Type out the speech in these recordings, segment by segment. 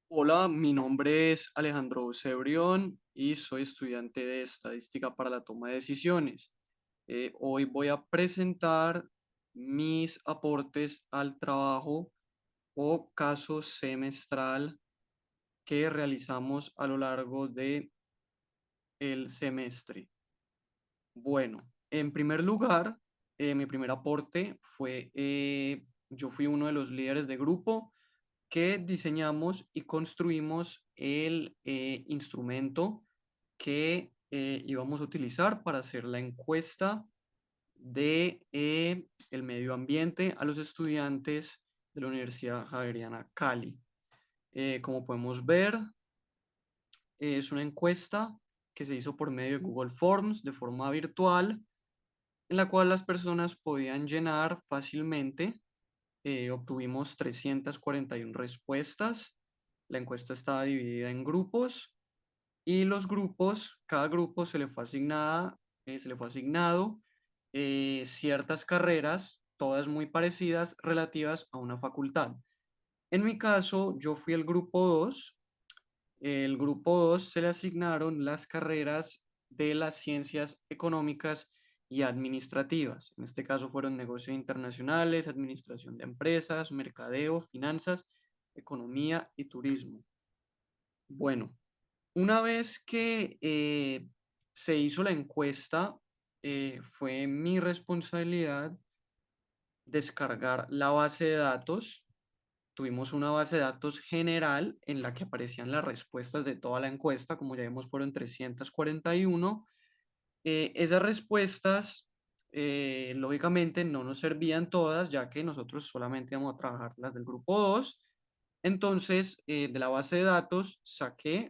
Hola, mi nombre es Alejandro Cebrión y soy estudiante de Estadística para la Toma de Decisiones. Hoy voy a presentar mis aportes al trabajo o caso semestral que realizamos a lo largo de el semestre. Bueno, en primer lugar, mi primer aporte fue, yo fui uno de los líderes de grupo que diseñamos y construimos el instrumento que íbamos a utilizar para hacer la encuesta de el medio ambiente a los estudiantes de la Universidad Javeriana Cali. Como podemos ver, es una encuesta que se hizo por medio de Google Forms de forma virtual, en la cual las personas podían llenar fácilmente. Obtuvimos 341 respuestas. La encuesta estaba dividida en grupos y los grupos, cada grupo se le fue asignado ciertas carreras, todas muy parecidas, relativas a una facultad. En mi caso, yo fui el grupo 2. El grupo 2 se le asignaron las carreras de las ciencias económicas y administrativas. En este caso fueron negocios internacionales, administración de empresas, mercadeo, finanzas, economía y turismo. Bueno, una vez que se hizo la encuesta, fue mi responsabilidad descargar la base de datos. Tuvimos una base de datos general en la que aparecían las respuestas de toda la encuesta, como ya vimos fueron 341. Esas respuestas, lógicamente, no nos servían todas, ya que nosotros solamente íbamos a trabajar las del grupo 2. Entonces, de la base de datos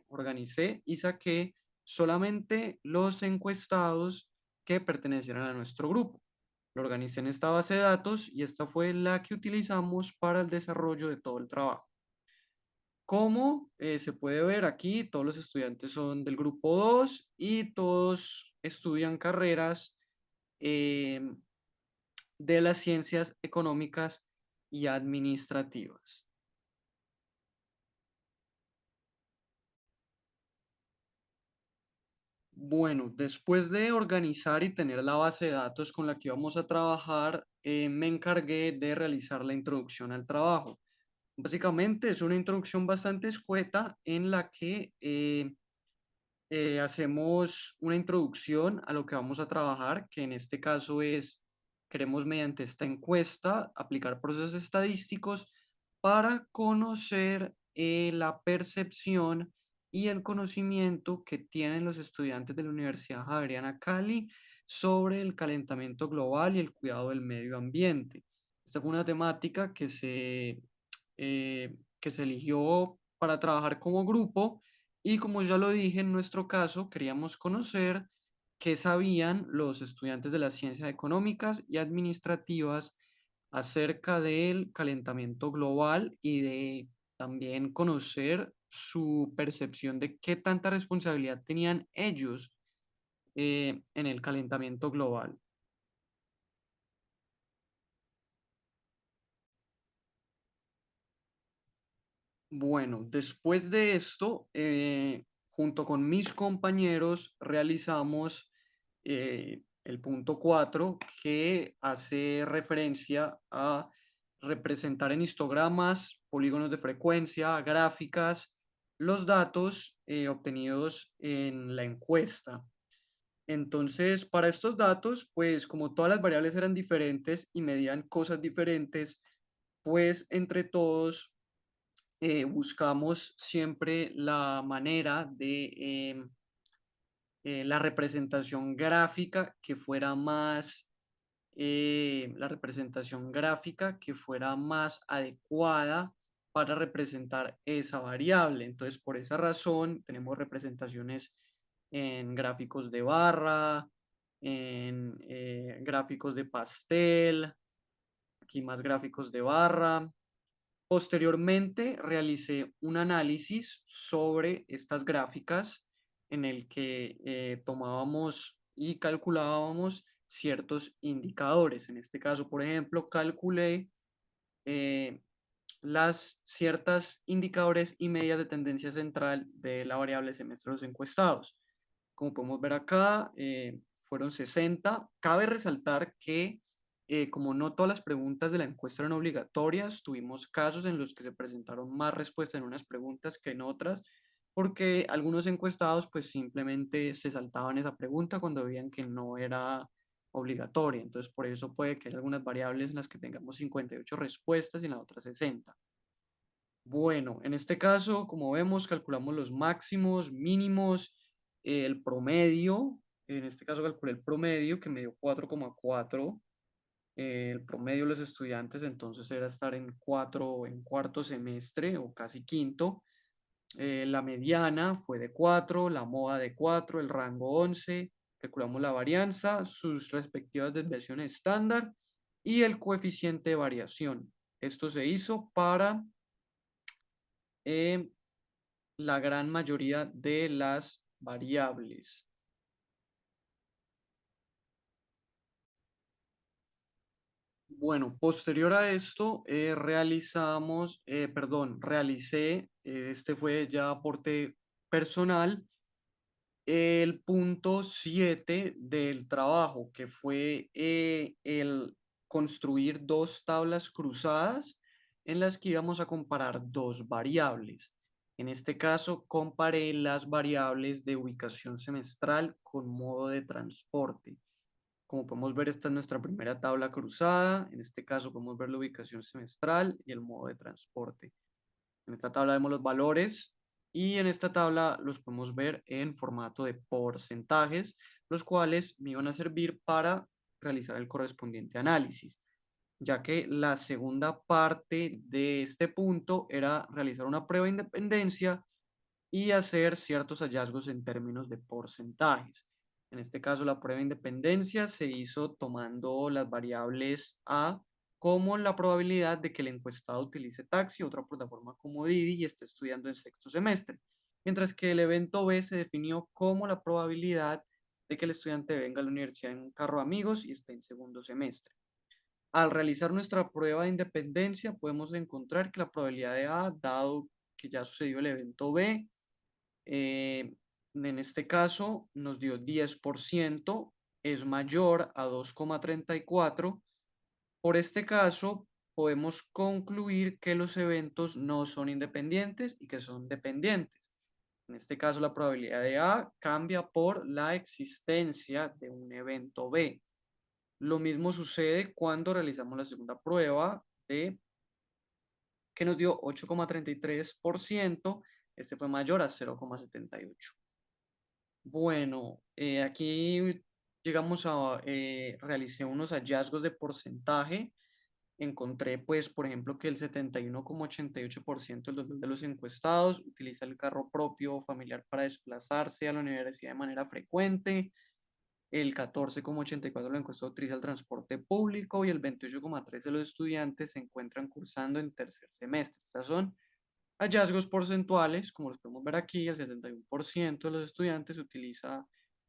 organicé y saqué solamente los encuestados que pertenecieran a nuestro grupo. Lo organicé en esta base de datos y esta fue la que utilizamos para el desarrollo de todo el trabajo. Como se puede ver aquí, todos los estudiantes son del grupo 2 y todos estudian carreras em, de las ciencias económicas y administrativas. Bueno, después de organizar y tener la base de datos con la que íbamos a trabajar, me encargué de realizar la introducción al trabajo. Básicamente es una introducción bastante escueta en la que hacemos una introducción a lo que vamos a trabajar, que en este caso es, queremos mediante esta encuesta aplicar procesos estadísticos para conocer la percepción y el conocimiento que tienen los estudiantes de la Universidad Javeriana Cali sobre el calentamiento global y el cuidado del medio ambiente. Esta fue una temática que se eligió para trabajar como grupo y como ya lo dije, en nuestro caso, queríamos conocer qué sabían los estudiantes de las ciencias económicas y administrativas acerca del calentamiento global y de también conocer su percepción de qué tanta responsabilidad tenían ellos en el calentamiento global. Bueno, después de esto, junto con mis compañeros, realizamos el punto 4 que hace referencia a representar en histogramas, polígonos de frecuencia, gráficas, los datos obtenidos en la encuesta. Entonces, para estos datos, pues como todas las variables eran diferentes y medían cosas diferentes, pues entre todos buscamos siempre la manera de la representación gráfica que fuera más, la representación gráfica que fuera más adecuada para representar esa variable. Entonces, por esa razón, tenemos representaciones en gráficos de barra, en gráficos de pastel, aquí más gráficos de barra. Posteriormente realicé un análisis sobre estas gráficas en el que tomábamos y calculábamos ciertos indicadores. En este caso, por ejemplo, calculé eh, las ciertas indicadores y medias de tendencia central de la variable semestre de los encuestados. Como podemos ver acá, fueron 60. Cabe resaltar que como no todas las preguntas de la encuesta eran obligatorias, tuvimos casos en los que se presentaron más respuestas en unas preguntas que en otras, porque algunos encuestados pues simplemente se saltaban esa pregunta cuando veían que no era obligatoria. Entonces, por eso puede que haya algunas variables en las que tengamos 58 respuestas y en las otras 60. Bueno, en este caso, como vemos, calculamos los máximos, mínimos, el promedio. En este caso calculé el promedio que me dio 4,4. El promedio de los estudiantes entonces era estar en cuarto semestre o casi quinto. La mediana fue de 4, la moda de 4, el rango 11. Calculamos la varianza, sus respectivas desviaciones estándar y el coeficiente de variación. Esto se hizo para eh, la gran mayoría de las variables. Bueno, posterior a esto, realicé, este fue ya aporte personal, el punto 7 del trabajo, que fue el construir dos tablas cruzadas en las que íbamos a comparar dos variables. En este caso, comparé las variables de ubicación semestral con modo de transporte. Como podemos ver, esta es nuestra primera tabla cruzada. En este caso, podemos ver la ubicación semestral y el modo de transporte. En esta tabla vemos los valores y en esta tabla los podemos ver en formato de porcentajes, los cuales me iban a servir para realizar el correspondiente análisis, ya que la segunda parte de este punto era realizar una prueba de independencia y hacer ciertos hallazgos en términos de porcentajes. En este caso, la prueba de independencia se hizo tomando las variables A como la probabilidad de que el encuestado utilice Taxi, otra plataforma como Didi, y esté estudiando en sexto semestre, mientras que el evento B se definió como la probabilidad de que el estudiante venga a la universidad en un carro de amigos y esté en segundo semestre. Al realizar nuestra prueba de independencia, podemos encontrar que la probabilidad de A, dado que ya sucedió el evento B, en este caso nos dio 10%, es mayor a 2,34. Por este caso, podemos concluir que los eventos no son independientes y que son dependientes. En este caso, la probabilidad de A cambia por la existencia de un evento B. Lo mismo sucede cuando realizamos la segunda prueba de que nos dio 8,33%. Este fue mayor a 0,78. Bueno, aquí llegamos a, realicé unos hallazgos de porcentaje. Encontré, pues, por ejemplo, que el 71,88% de los encuestados utiliza el carro propio familiar para desplazarse a la universidad de manera frecuente. El 14,84% de los encuestados utiliza el transporte público y el 28,13% de los estudiantes se encuentran cursando en tercer semestre. Estas son hallazgos porcentuales, como los podemos ver aquí, el 71% de los estudiantes utiliza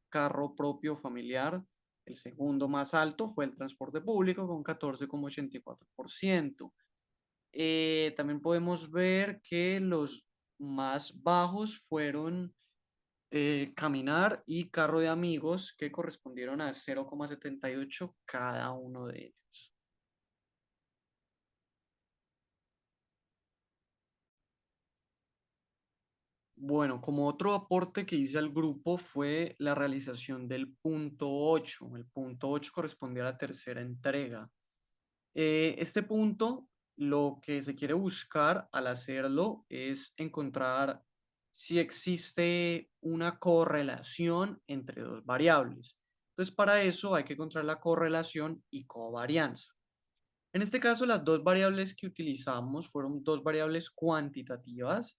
carro propio familiar. El segundo más alto fue el transporte público con 14,84%. También podemos ver que los más bajos fueron caminar y carro de amigos, que correspondieron a 0,78 cada uno de ellos. Bueno, como otro aporte que hice al grupo fue la realización del punto 8. El punto 8 corresponde a la tercera entrega. Este punto, lo que se quiere buscar al hacerlo es encontrar si existe una correlación entre dos variables. Entonces, para eso hay que encontrar la correlación y covarianza. En este caso, las dos variables que utilizamos fueron dos variables cuantitativas.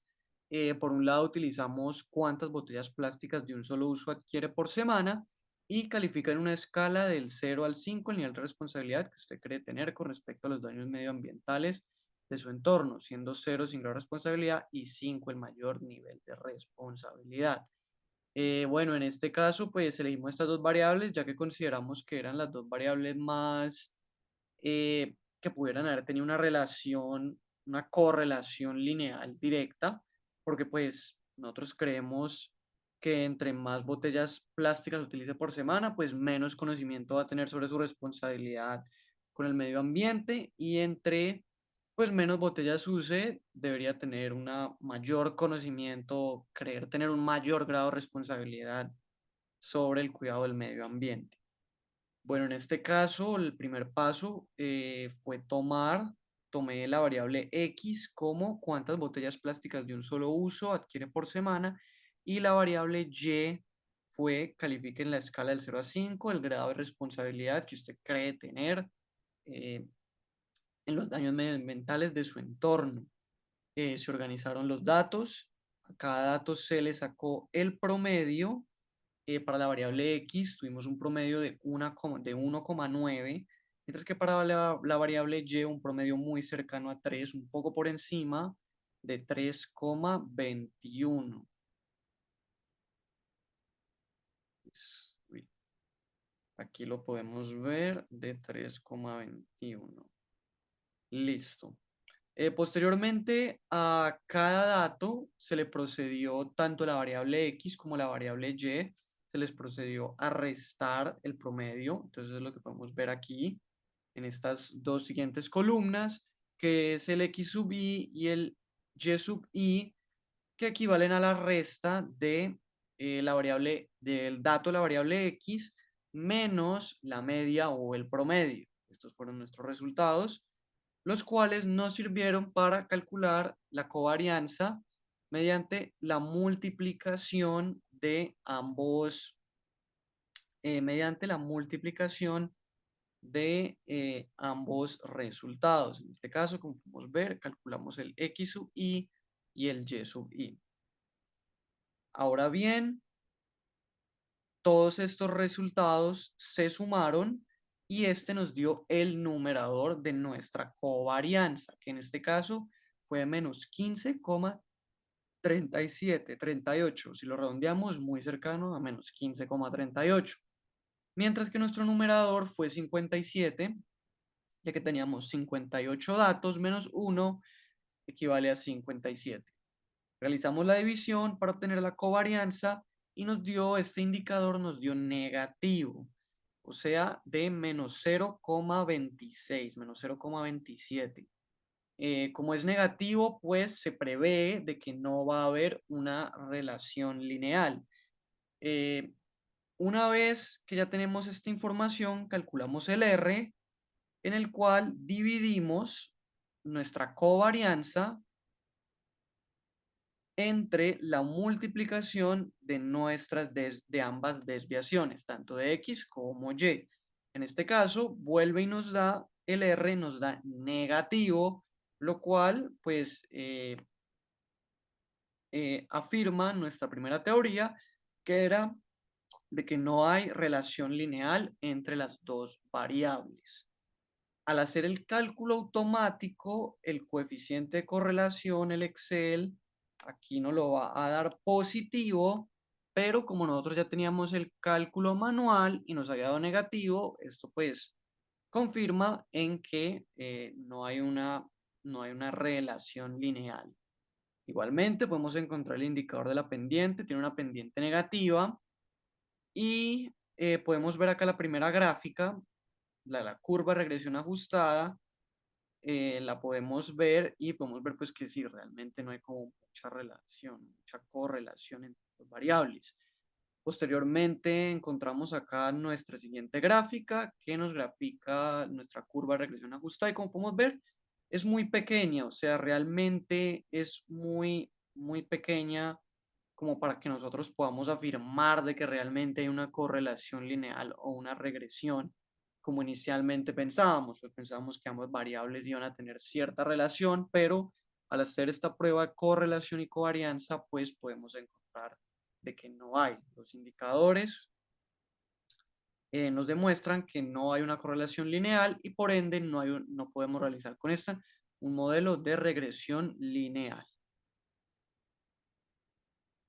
Por un lado, utilizamos cuántas botellas plásticas de un solo uso adquiere por semana y califica en una escala del 0 al 5 el nivel de responsabilidad que usted cree tener con respecto a los daños medioambientales de su entorno, siendo 0 sin gran responsabilidad y 5 el mayor nivel de responsabilidad. Bueno, en este caso, pues elegimos estas dos variables ya que consideramos que eran las dos variables más que pudieran haber tenido una relación una correlación lineal directa, porque pues nosotros creemos que entre más botellas plásticas utilice por semana, pues menos conocimiento va a tener sobre su responsabilidad con el medio ambiente y entre pues menos botellas use, debería tener una mayor conocimiento, creer tener un mayor grado de responsabilidad sobre el cuidado del medio ambiente. Bueno, en este caso, el primer paso fue tomé la variable X como cuántas botellas plásticas de un solo uso adquiere por semana y la variable Y fue califique en la escala del 0 a 5 el grado de responsabilidad que usted cree tener eh, en los daños medioambientales de su entorno. Se organizaron los datos, a cada dato se le sacó el promedio para la variable X tuvimos un promedio de 1,9, mientras que para la variable Y un promedio muy cercano a 3, un poco por encima de 3,21. Uy, aquí lo podemos ver de 3,21. Listo. Posteriormente, a cada dato se le procedió tanto la variable X como la variable Y, se les procedió a restar el promedio. Entonces es lo que podemos ver aquí en estas dos siguientes columnas, que es el X sub I y el Y sub I, que equivalen a la resta de la variable, del dato de la variable X menos la media o el promedio. Estos fueron nuestros resultados, los cuales nos sirvieron para calcular la covarianza mediante la multiplicación de ambos, ambos resultados. En este caso, como podemos ver, calculamos el X sub I y el Y sub I. Ahora bien, todos estos resultados se sumaron y este nos dio el numerador de nuestra covarianza, que en este caso fue menos 15,37, 38. Si lo redondeamos, muy cercano a menos 15,38. Mientras que nuestro numerador fue 57, ya que teníamos 58 datos menos 1, equivale a 57. Realizamos la división para obtener la covarianza y nos dio, este indicador nos dio negativo, o sea, de menos 0,26, menos 0,27. Como es negativo, pues se prevé de que no va a haber una relación lineal. Eh, una vez que ya tenemos esta información, calculamos el R, en el cual dividimos nuestra covarianza entre la multiplicación de de ambas desviaciones, tanto de X como Y. En este caso, vuelve y nos da el R, nos da negativo, lo cual, pues, afirma nuestra primera teoría, que era de que no hay relación lineal entre las dos variables. Al hacer el cálculo automático, el coeficiente de correlación, el Excel, aquí nos lo va a dar positivo, pero como nosotros ya teníamos el cálculo manual y nos había dado negativo, esto pues confirma en que no hay una relación lineal. Igualmente podemos encontrar el indicador de la pendiente, tiene una pendiente negativa y podemos ver acá la primera gráfica, la curva de regresión ajustada, la podemos ver y podemos ver pues que sí, realmente no hay como mucha relación, mucha correlación entre las variables. Posteriormente encontramos acá nuestra siguiente gráfica que nos grafica nuestra curva de regresión ajustada y como podemos ver es muy pequeña, o sea, realmente es muy pequeña como para que nosotros podamos afirmar de que realmente hay una correlación lineal o una regresión, como inicialmente pensábamos, pues pensábamos que ambas variables iban a tener cierta relación, pero al hacer esta prueba de correlación y covarianza, pues podemos encontrar de que no hay. Los indicadores nos demuestran que no hay una correlación lineal y por ende no podemos realizar con esta un modelo de regresión lineal.